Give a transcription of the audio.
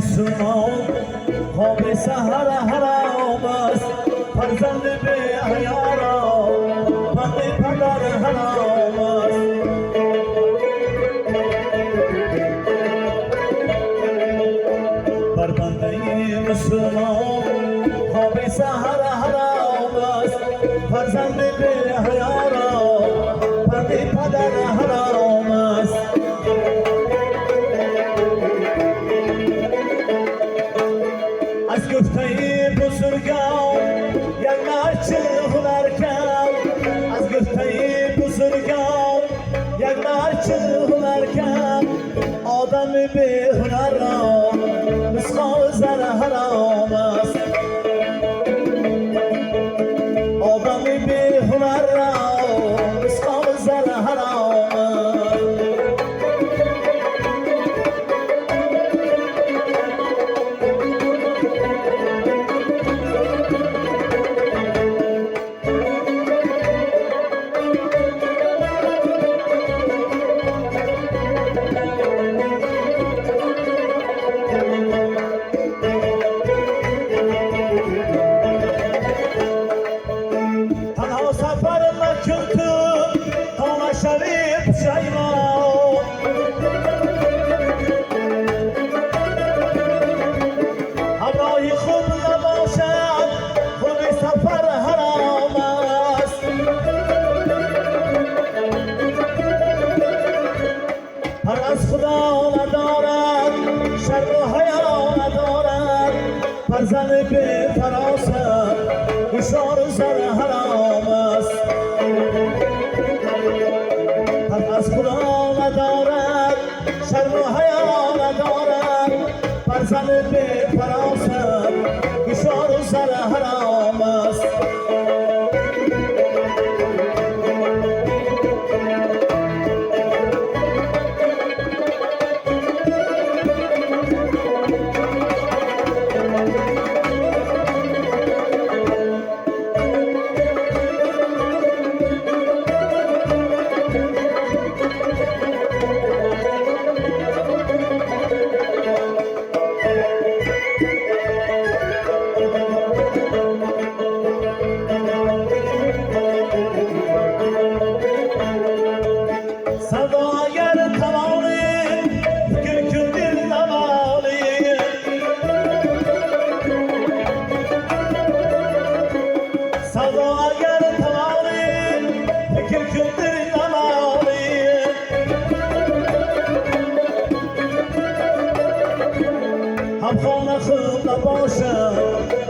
مسلمان خواب سحر حرام است فرزند به حیارا بند پدر حرام است بر بنده مسلمان خواب سحر حرام است فرزند به حیارا بند پدر حرام است از گفته بزرگان یک مرچه هنر کرد از گفته بزرگان یک مرچه هنر کرد آدم به هنر را مسخال زر حرام است آدم به هنر را مسخال زر حرام است سفر مکن تو تا نشوی پشیمان همراهی خوب نباشد خود سفر حرام است هر از خدا ندارد شرم و حیا ندارد فرزند به فراست گشار زر حرام است هر از خدا ندارد شرم و حیا ندارد فرزند به فراست گشار زر حرام است سودا اگر توانی فکر کن دل نمانی سودا اگر توانی فکر کن دل نمانی هم خانه خوب نباشد